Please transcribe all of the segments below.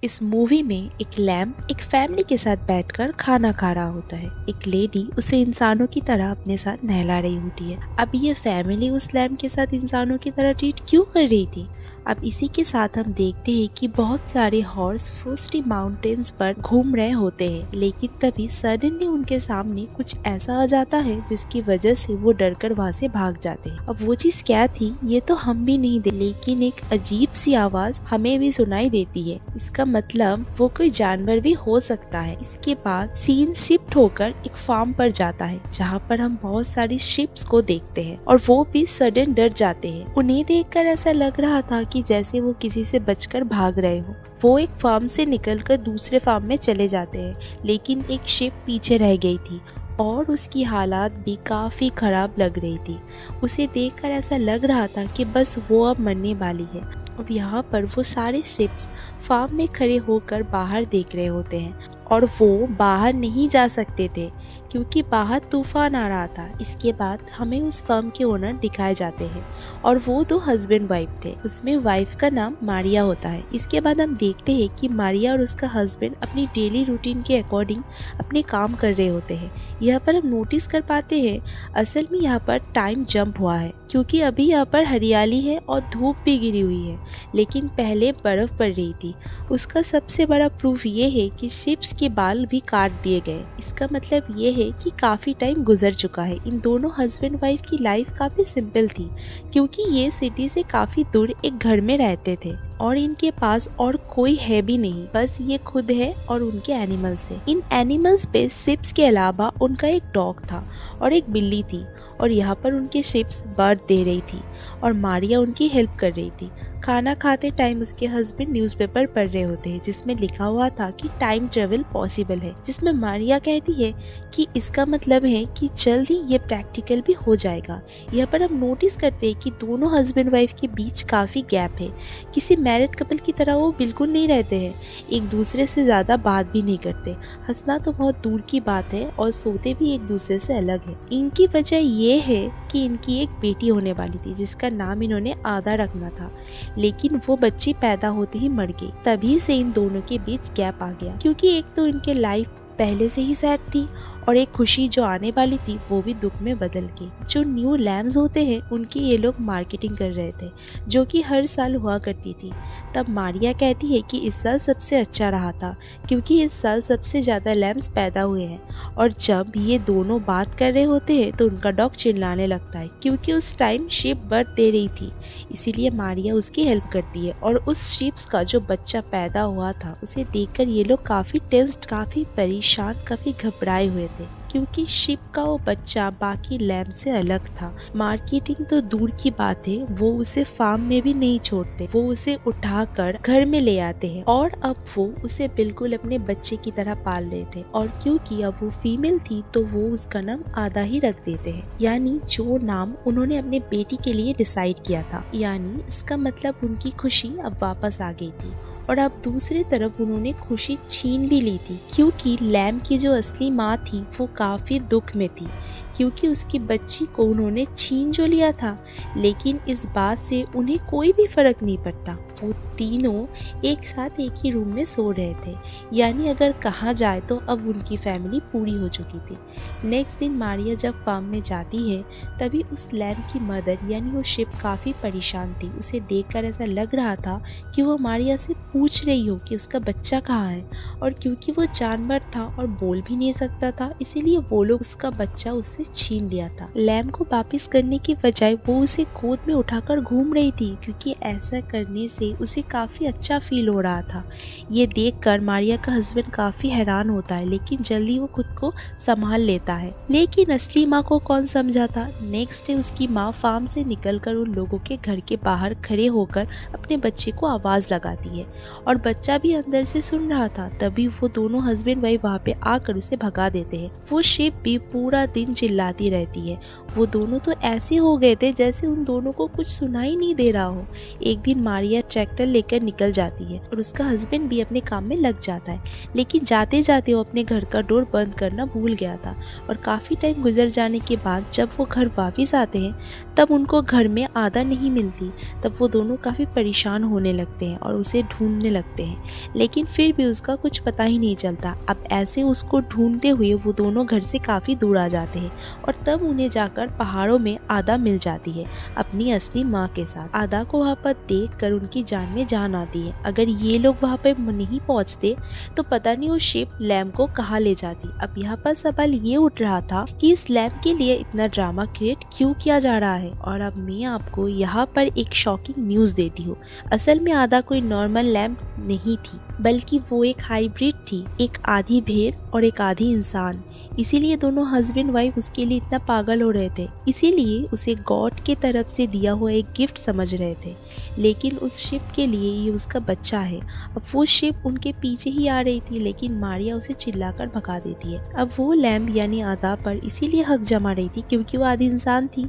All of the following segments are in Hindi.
इस मूवी में एक लैम्प एक फैमिली के साथ बैठकर खाना खा रहा होता है। एक लेडी उसे इंसानों की तरह अपने साथ नहला रही होती है। अब ये फैमिली उस लैम्प के साथ इंसानों की तरह ट्रीट क्यों कर रही थी? अब इसी के साथ हम देखते हैं कि बहुत सारे हॉर्स फ्रोस्टी माउंटेन्स पर घूम रहे होते हैं, लेकिन तभी सडनली उनके सामने कुछ ऐसा आ जाता है जिसकी वजह से वो डरकर वहाँ से भाग जाते हैं। अब वो चीज क्या थी ये तो हम भी नहीं देख, लेकिन एक अजीब सी आवाज हमें भी सुनाई देती है। इसका मतलब वो कोई जानवर भी हो सकता है। इसके बाद सीन शिफ्ट होकर एक फार्म पर जाता है जहाँ पर हम बहुत सारी शिप्स को देखते हैं और वो भी सडन डर जाते हैं। उन्हें देखकर ऐसा लग रहा था कि जैसे वो किसी से बचकर भाग रहे हो। वो एक फार्म से निकलकर दूसरे फार्म में चले जाते हैं, लेकिन एक शिप पीछे रह गई थी और उसकी हालात भी काफी खराब लग रही थी। उसे देखकर ऐसा लग रहा था कि बस वो अब मरने वाली है। अब यहाँ पर वो सारे शिप्स फार्म में खड़े होकर बाहर देख रहे होते हैं और वो बाहर नहीं जा सकते थे क्योंकि बाहर तूफान आ रहा था। इसके बाद हमें उस फर्म के ओनर दिखाए जाते हैं और वो दो हस्बैंड वाइफ थे। उसमें वाइफ का नाम मारिया होता है। इसके बाद हम देखते हैं कि मारिया और उसका हस्बैंड अपनी डेली रूटीन के अकॉर्डिंग अपने काम कर रहे होते हैं। यहाँ पर हम नोटिस कर पाते हैं असल में यहाँ पर टाइम जंप हुआ है क्योंकि अभी यहाँ पर हरियाली है और धूप भी गिरी हुई है, लेकिन पहले बर्फ पड़ रही थी। उसका सबसे बड़ा प्रूफ ये है कि शिप्स के बाल भी काट दिए गए। इसका मतलब ये है कि काफी टाइम गुजर चुका है। इन दोनों हस्बैंड वाइफ की लाइफ काफी सिंपल थी क्योंकि ये सिटी से काफी दूर एक घर में रहते थे और इनके पास और कोई है भी नहीं, बस ये खुद है और उनके एनिमल्स है। इन एनिमल्स पे शिप्स के अलावा उनका एक डॉग था और एक बिल्ली थी और यहाँ पर उनके शिप्स बर्थ दे रही थी और मारिया उनकी हेल्प कर रही थी। खाना खाते टाइम उसके हस्बैंड न्यूज़पेपर पढ़ रहे होते हैं जिसमें लिखा हुआ था कि टाइम ट्रेवल पॉसिबल है, जिसमें मारिया कहती है कि इसका मतलब है कि जल्द ही ये प्रैक्टिकल भी हो जाएगा। यहाँ पर हम नोटिस करते हैं कि दोनों हस्बैंड वाइफ के बीच काफ़ी गैप है। किसी मैरिड कपल की तरह वो बिल्कुल नहीं रहते हैं, एक दूसरे से ज़्यादा बात भी नहीं करते। हंसना तो बहुत दूर की बात है और सोते भी एक दूसरे से अलग है। इनकी वजह ये है कि इनकी एक बेटी होने वाली थी जिसका नाम इन्होंने आधा रखना था, लेकिन वो बच्ची पैदा होते ही मर गई। तभी से इन दोनों के बीच गैप आ गया क्योंकि एक तो इनके लाइफ पहले से ही सैड थी और एक खुशी जो आने वाली थी वो भी दुख में बदल गई। जो न्यू लैम्स होते हैं उनकी ये लोग मार्केटिंग कर रहे थे जो कि हर साल हुआ करती थी। तब मारिया कहती है कि इस साल सबसे अच्छा रहा था क्योंकि इस साल सबसे ज़्यादा लैम्स पैदा हुए हैं। और जब ये दोनों बात कर रहे होते हैं तो उनका डॉग चिल्लाने लगता है क्योंकि उस टाइम शिप बर्थ दे रही थी, इसीलिए मारिया उसकी हेल्प करती है। और उस शिप्स का जो बच्चा पैदा हुआ था उसे देखकर ये लोग काफ़ी टेंस्ड, काफ़ी परेशान, काफ़ी घबराए हुए थे क्योंकि शिप का वो बच्चा बाकी लैम्प से अलग था। मार्केटिंग तो दूर की बात है, वो उसे फार्म में भी नहीं छोड़ते, वो उसे उठाकर घर में ले आते हैं और अब वो उसे बिल्कुल अपने बच्चे की तरह पाल रहे थे। और क्योंकि अब वो फीमेल थी तो वो उसका नाम आधा ही रख देते हैं, यानी जो नाम उन्होंने अपने बेटी के लिए डिसाइड किया था। यानी इसका मतलब उनकी खुशी अब वापस आ गई थी और अब दूसरी तरफ उन्होंने खुशी छीन भी ली थी क्योंकि लैम की जो असली माँ थी वो काफ़ी दुख में थी क्योंकि उसकी बच्ची को उन्होंने छीन जो लिया था। लेकिन इस बात से उन्हें कोई भी फर्क नहीं पड़ता, वो तीनों एक साथ एक ही रूम में सो रहे थे। यानी अगर कहा जाए तो अब उनकी फैमिली पूरी हो चुकी थी। नेक्स्ट दिन मारिया जब फार्म में जाती है तभी उस लैम की मदर यानी वो शिप काफ़ी परेशान थी। उसे देखकर ऐसा लग रहा था कि वो मारिया से पूछ रही हो कि उसका बच्चा कहाँ है, और क्योंकि वो जानवर था और बोल भी नहीं सकता था इसीलिए वो लोग उसका बच्चा उससे छीन लिया था। लैम को वापिस करने की बजाय वो उसे गोद में उठाकर घूम रही थी क्योंकि ऐसा करने से उसे काफी अच्छा फील हो रहा था। ये देखकर मारिया का हस्बैंड काफी हैरान होता है, लेकिन जल्दी वो खुद को संभाल लेता है। लेकिन असली माँ को कौन समझाता। नेक्स्ट डे उसकी माँ फार्म से निकलकर उन लोगों के घर के बाहर खड़े होकर अपने बच्चे को आवाज लगाती है और बच्चा भी अंदर से सुन रहा था। तभी वो दोनों हस्बैंड वाइफ वहाँ पे आकर उसे भगा देते हैं। वो शिप भी पूरा दिन चिल्लाती रहती है। वो दोनों तो ऐसे हो गए थे जैसे उन दोनों को कुछ सुनाई नहीं दे रहा हो। एक दिन मारिया ट्रैक्टर लेकर निकल जाती है और उसका हस्बैंड भी अपने काम में लग जाता है, लेकिन जाते जाते वो अपने घर का डोर बंद करना भूल गया था। और काफ़ी टाइम गुजर जाने के बाद जब वो घर वापस आते हैं तब उनको घर में आधा नहीं मिलती। तब वो दोनों काफ़ी परेशान होने लगते हैं और उसे ढूंढने लगते हैं, लेकिन फिर भी उसका कुछ पता ही नहीं चलता। अब ऐसे उसको ढूंढते हुए वो दोनों घर से काफ़ी दूर आ जाते हैं और तब उन्हें जाकर पहाड़ों में आदा मिल जाती है अपनी असली माँ के साथ। आदा को वहाँ पर देख कर उनकी जान में जान आती है। अगर ये लोग वहाँ पर नहीं पहुँचते तो पता नहीं वो शिप लैम को कहाँ ले जाती। अब यहाँ पर सवाल ये उठ रहा था कि इस लैम के लिए इतना ड्रामा क्रिएट क्यों किया जा रहा है। और अब मैं आपको यहाँ पर एक शॉकिंग न्यूज़ देती हूँ। असल में आदा कोई नॉर्मल लैम नहीं थी, बल्कि वो एक हाइब्रिड थी, एक आधी भेड़ और एक आधी इंसान। इसीलिए दोनों हस्बैंड वाइफ उसके लिए इतना पागल हो रहे थे, इसीलिए उसे गॉड के तरफ से दिया हुआ एक गिफ्ट समझ रहे थे। लेकिन उस शिप के लिए ये उसका बच्चा है। अब वो शिप उनके पीछे ही आ रही थी, लेकिन मारिया उसे चिल्लाकर भगा देती है। अब वो लैम्ब यानी आदा पर इसीलिए हक जमा रही थी क्योंकि वो आधी इंसान थी,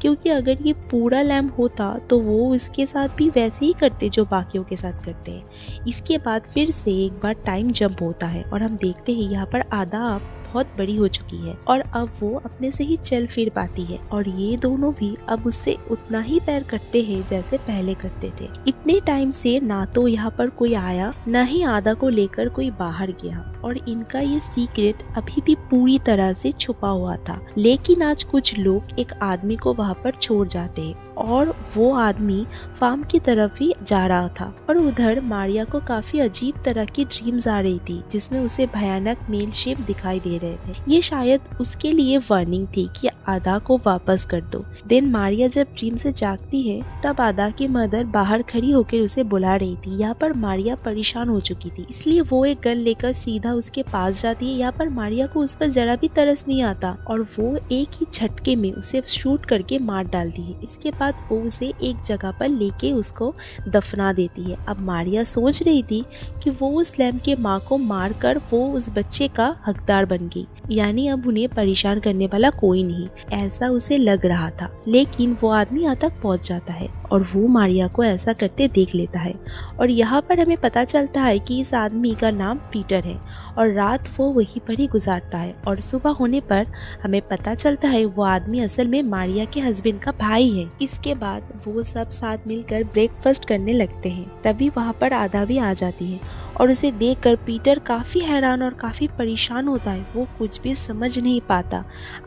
क्योंकि अगर ये पूरा लैम्ब होता तो वो इसके साथ भी वैसे ही करते जो बाकियों के साथ करते हैं। इसके बाद फिर से एक बार टाइम जंप होता है और हम देखते हैं यहाँ पर आदा बहुत बड़ी हो चुकी है और अब वो अपने से ही चल फिर पाती है और ये दोनों भी अब उससे उतना ही प्यार करते हैं जैसे पहले करते थे। इतने टाइम से ना तो यहाँ पर कोई आया ना ही आदा को लेकर कोई बाहर गया और इनका ये सीक्रेट अभी भी पूरी तरह से छुपा हुआ था। लेकिन आज कुछ लोग एक आदमी को वहाँ पर छोड़ जाते हैं और वो आदमी फार्म की तरफ ही जा रहा था और उधर मारिया को काफी अजीब तरह की ड्रीम्स आ रही थी जिसमें उसे भयानक मेल शेप दिखाई दे रहे थे। ये शायद उसके लिए वार्निंग थी कि आदा को वापस कर दो। देन मारिया जब ड्रीम से जागती है तब आदा की मदर बाहर खड़ी होकर उसे बुला रही थी। यहाँ पर मारिया परेशान हो चुकी थी, इसलिए वो एक गन लेकर सीधा उसके पास जाती है। यहाँ पर मारिया को उस पर जरा भी तरस नहीं आता और वो एक ही झटके में उसे शूट करके मार डालती है। इसके बाद वो उसे एक जगह पर लेके उसको दफना देती है। अब मारिया सोच रही थी कि वो उस लैम्ब के माँ को मार कर वो उस बच्चे का हकदार बन गई, यानी अब उन्हें परेशान करने वाला कोई नहीं, ऐसा उसे लग रहा था। लेकिन वो आदमी यहाँ तक पहुँच जाता है और वो मारिया को ऐसा करते देख लेता है और यहाँ पर हमें पता चलता है कि इस आदमी का नाम पीटर है और रात वो वहीं पर ही गुजारता है और सुबह होने पर हमें पता चलता है वो आदमी असल में मारिया के हस्बैंड का भाई है। इसके बाद वो सब साथ मिलकर ब्रेकफास्ट करने लगते हैं। तभी वहाँ पर आदा भी आ जाती है और उसे देखकर पीटर काफ़ी हैरान और काफ़ी परेशान होता है। वो कुछ भी समझ नहीं पाता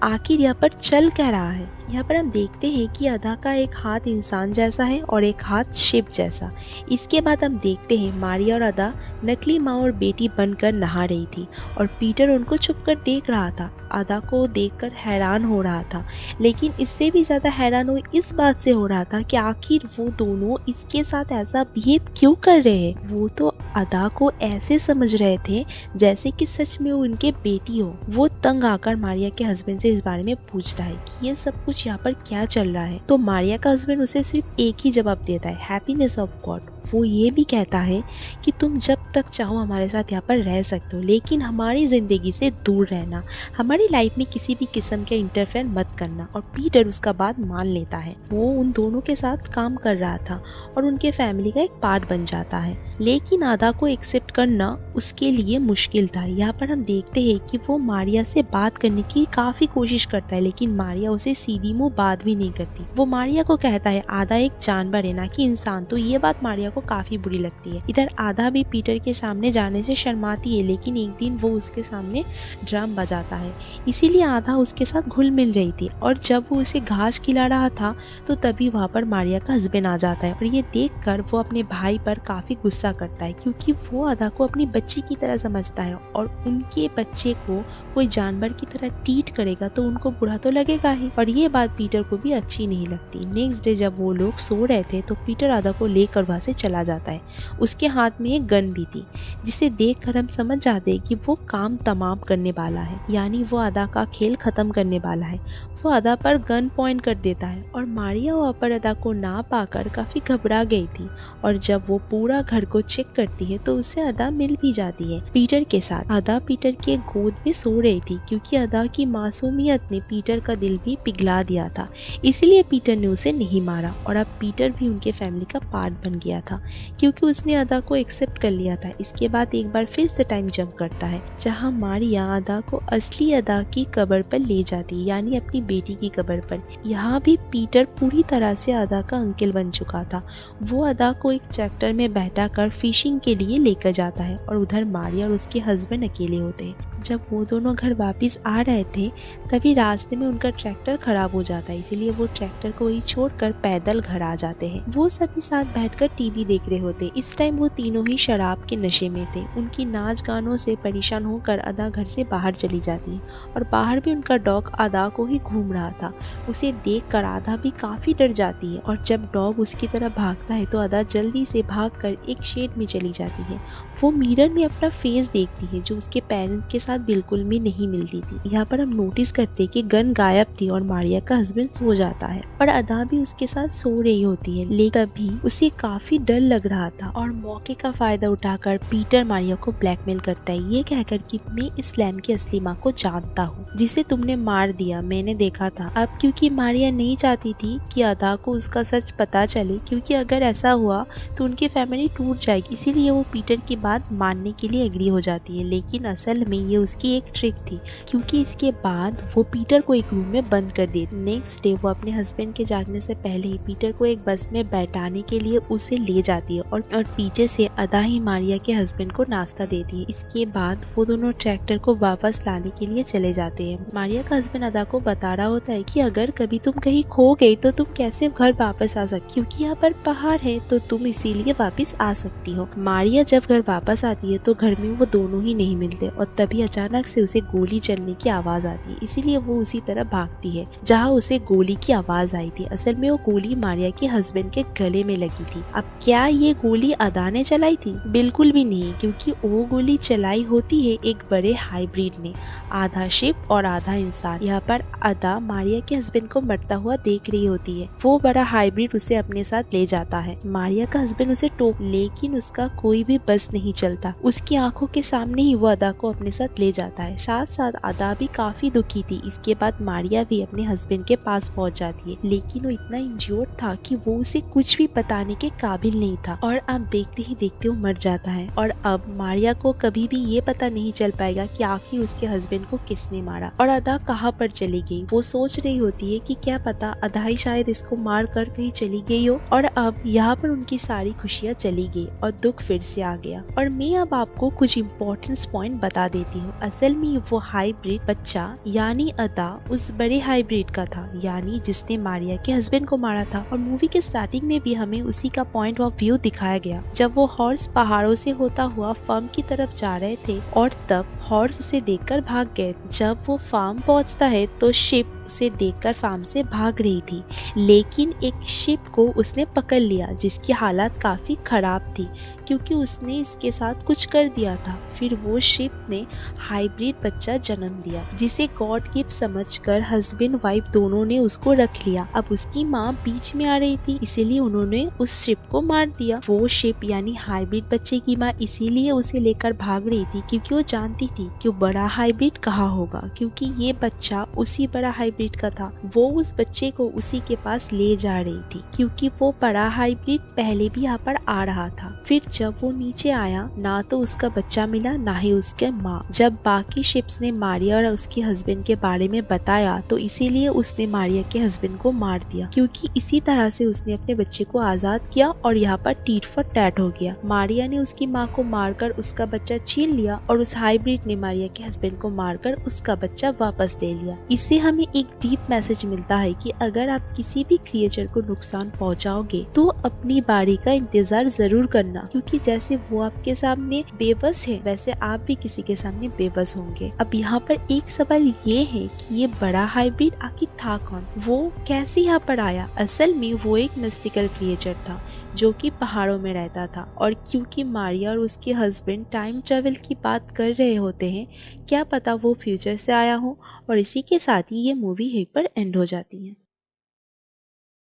आखिर यहाँ पर चल क्या रहा है। यहाँ पर हम देखते हैं कि आदा का एक हाथ इंसान जैसा है और एक हाथ शिप जैसा। इसके बाद हम देखते हैं मारिया और आदा नकली माँ और बेटी बनकर नहा रही थी और पीटर उनको छुपकर देख रहा था। आदा को देखकर हैरान हो रहा था, लेकिन इससे भी ज़्यादा हैरान वो इस बात से हो रहा था कि आखिर वो दोनों इसके साथ ऐसा बिहेव क्यों कर रहे हैं। वो तो आदा को ऐसे समझ रहे थे जैसे कि सच में वो उनके बेटी हो। वो तंग आकर मारिया के हस्बैंड से इस बारे में पूछता है कि ये सब कुछ यहाँ पर क्या चल रहा है। तो मारिया का हस्बैंड उसे सिर्फ एक ही जवाब देता है, हैप्पीनेस ऑफ गॉड। वो ये भी कहता है कि तुम जब तक चाहो हमारे साथ यहाँ पर रह सकते हो, लेकिन हमारी ज़िंदगी से दूर रहना, हमारी लाइफ में किसी भी किस्म के इंटरफेयर मत करना। और पीटर उसका बात मान लेता है। वो उन दोनों के साथ काम कर रहा था और उनके फैमिली का एक पार्ट बन जाता है, लेकिन आदा को एक्सेप्ट करना उसके लिए मुश्किल था। यहाँ पर हम देखते हैं कि वो मारिया से बात करने की काफ़ी कोशिश करता है, लेकिन मारिया उसे सीधी मुँह बात भी नहीं करती। वो मारिया को कहता है आदा एक जानवर है ना कि इंसान। तो ये बात मारिया को काफी बुरी लगती है। इधर आदा भी पीटर के सामने जाने से शर्माती है, लेकिन एक दिन वो उसके सामने ड्रम बजाता है, इसीलिए आदा उसके साथ घुल मिल रही थी। और जब वो उसे घास खिला रहा था तो तभी वहाँ पर मारिया का हस्बैंड आ जाता है और ये देखकर वो अपने भाई पर काफी गुस्सा करता है, क्योंकि वो आदा को अपनी बच्ची की तरह समझता है और उनके बच्चे को कोई जानवर की तरह ट्रीट करेगा तो उनको बुरा तो लगेगा ही। और ये बात पीटर को भी अच्छी नहीं लगती। नेक्स्ट डे जब वो लोग सो रहे थे तो पीटर आदा को लेकर वहाँ से चला जाता है। उसके हाथ में एक गन भी थी, जिसे देखकर हम समझ जाते हैं कि वो काम तमाम करने वाला है, यानी वो आदा का खेल खत्म करने वाला है। वो अदा पर गन पॉइंट कर देता है और मारिया वहाँ पर अदा को ना पाकर काफी घबरा गई थी। और जब वो पूरा घर को चेक करती है तो उसे अदा मिल भी जाती है पीटर के साथ। अदा पीटर की गोद में सो रही थी क्योंकि अदा की मासूमियत ने पीटर का दिल भी पिघला दिया था, इसीलिए पीटर ने उसे नहीं मारा। और अब पीटर भी उनके फैमिली का पार्ट बन गया था क्योंकि उसने अदा को एक्सेप्ट कर लिया था। इसके बाद एक बार फिर से टाइम जंप करता है जहाँ मारिया अदा को असली अदा की कब्र पर ले जाती है, यानी अपनी बेटी की कब्र पर। यहाँ भी पीटर पूरी तरह से अदा का अंकल बन चुका था। वो अदा को एक ट्रैक्टर में बैठा कर फिशिंग के लिए लेकर जाता है और उधर मारिया और उसके हस्बैंड अकेले होते हैं। जब वो दोनों घर वापस आ रहे थे तभी रास्ते में उनका ट्रैक्टर खराब हो जाता है, इसीलिए वो ट्रैक्टर को ही छोड़कर पैदल घर आ जाते हैं। वो सभी साथ बैठकर टीवी देख रहे होते। इस टाइम वो तीनों ही शराब के नशे में थे। उनकी नाच गानों से परेशान होकर अदा घर से बाहर चली जाती है और बाहर भी उनका डॉग अदा को ही घूम रहा था। उसे देखकर अदा भी काफी डर जाती है और जब डॉग उसकी तरफ भागता है तो अदा जल्दी से भागकर एक शेड में चली जाती है। वो मिरर में अपना फेस देखती है जो उसके पेरेंट्स के साथ बिल्कुल भी नहीं मिलती थी। यहाँ पर हम नोटिस करते कि गन गायब थी और मारिया का हस्बैंड सो जाता है और अदा भी उसके साथ सो रही होती है, लेकिन तभी उसे काफी डर लग रहा था और मौके का फायदा उठाकर पीटर मारिया को ब्लैकमेल करता है, ये कहकर कि मैं इस लैम की असली माँ को जानता हूँ जिसे तुमने मार दिया, मैंने देखा था। अब क्योंकि मारिया नहीं चाहती थी कि अदा को उसका सच पता चले, क्योंकि अगर ऐसा हुआ तो उनकी फैमिली टूट जाएगी, इसीलिए वो पीटर की बात मानने के लिए एग्री हो जाती है। लेकिन असल में ये उसकी एक ट्रिक थी, क्योंकि इसके बाद वो पीटर को एक रूम में बंद कर देती। नेक्स्ट डे वो अपने हस्बैंड के जागने से पहले ही पीटर को एक बस में बैठाने के लिए उसे ले जाती है और पीछे से अदा ही मारिया के हस्बैंड को नाश्ता देती है। इसके बाद वो दोनों ट्रैक्टर को वापस लाने के लिए चले जाते हैं। मारिया का हस्बैंड अदा को बता रहा होता है कि अगर कभी तुम कहीं खो गई तो तुम कैसे घर वापस आ सकती, क्योंकि यहाँ पर पहाड़ है तो तुम इसीलिए वापस आ सकती हो। मारिया जब घर वापस आती है तो घर में वो दोनों ही नहीं मिलते और तभी अचानक से उसे गोली चलने की आवाज आती है, इसीलिए वो उसी तरह भागती है जहाँ उसे गोली की आवाज आई थी। असल में वो गोली मारिया के हस्बैंड के गले में लगी थी। अब क्या ये गोली अदा ने चलाई थी? बिल्कुल भी नहीं, क्योंकि वो गोली चलाई होती है एक बड़े हाइब्रिड ने, आधा शिप और आधा इंसान। यहाँ पर अदा मारिया के हस्बैंड को मरता हुआ देख रही होती है। वो बड़ा हाइब्रिड उसे अपने साथ ले जाता है। मारिया का हस्बैंड उसे टोक, लेकिन उसका कोई भी बस नहीं चलता। उसकी आंखों के सामने ही वो अदा को अपने साथ ले जाता है। साथ साथ अदा भी काफी दुखी थी। इसके बाद मारिया भी अपने हस्बैंड के पास पहुंच जाती है, लेकिन वो इतना इंज्योर्ड था कि वो उसे कुछ भी बताने के काबिल नहीं था और अब देखते ही देखते वो मर जाता है। और अब मारिया को कभी भी ये पता नहीं चल पाएगा कि आखिर उसके हस्बैंड को किसने मारा और अदा कहाँ पर चली गई। वो सोच रही होती है कि क्या पता अदा ही शायद इसको मार कर कहीं चली गई हो। और अब यहाँ पर उनकी सारी खुशियाँ चली गई और दुख फिर से आ गया। और मैं अब आपको कुछ इम्पोर्टेंट पॉइंट बता देती हूँ। असल में वो हाइब्रिड बच्चा यानी अदा उस बड़े हाइब्रिड का था, यानी जिसने मारिया के हस्बैंड को मारा था। और मूवी के स्टार्टिंग में भी हमें उसी का पॉइंट ऑफ व्यू दिखाया गया, जब वो हॉर्स पहाड़ों से होता हुआ फार्म की तरफ जा रहे थे और तब हॉर्स उसे देखकर भाग गए। जब वो फार्म पहुंचता है तो शिप उसे देखकर फार्म से भाग रही थी, लेकिन एक शिप को उसने पकड़ लिया जिसकी हालत काफी खराब थी क्योंकि उसने इसके साथ कुछ कर दिया था। फिर वो शिप ने हाइब्रिड बच्चा जन्म दिया जिसे गॉड गिफ्ट समझकर हस्बैंड वाइफ दोनों ने उसको रख लिया। अब उसकी माँ बीच में आ रही थी, इसीलिए उन्होंने उस शिप को मार दिया। वो शिप यानी हाइब्रिड बच्चे की माँ इसीलिए उसे लेकर भाग रही थी क्योंकि वो जानती थी कि बड़ा हाइब्रिड कहाँ होगा, क्योंकि ये बच्चा उसी बड़ा हाइब्रिड का था। वो उस बच्चे को उसी के पास ले जा रही थी क्योंकि वो बड़ा हाइब्रिड पहले भी यहाँ पर आ रहा था। फिर जब वो नीचे आया ना तो उसका बच्चा मिला ना ही उसके माँ। जब बाकी शिप्स ने मारिया और उसके हस्बैंड के बारे में बताया तो इसीलिए उसने मारिया के हस्बैंड को मार दिया, क्योंकि इसी तरह से उसने अपने बच्चे को आजाद किया और यहाँ पर टीट फॉर टैट हो गया। मारिया ने उसकी माँ को मारकर उसका बच्चा छीन लिया और उस हाइब्रिड ने मारिया के हस्बैंड को मारकर उसका बच्चा वापस ले लिया। इससे हमें एक डीप मैसेज मिलता है कि अगर आप किसी भी क्रिएचर को नुकसान पहुंचाओगे तो अपनी बारी का इंतजार जरूर करना, क्योंकि जैसे वो आपके सामने बेबस है वैसे आप भी किसी के सामने बेबस होंगे। अब यहाँ पर एक सवाल ये है कि ये बड़ा हाइब्रिड आखिर था कौन, वो कैसे यहाँ पर आया? असल में वो एक मिस्टिकल क्रिएचर था जो कि पहाड़ों में रहता था। और क्योंकि मारिया और उसके हस्बैंड टाइम ट्रेवल की बात कर रहे होते हैं, क्या पता वो फ्यूचर से आया हो। और इसी के साथ ही ये मूवी यहीं पर एंड हो जाती है।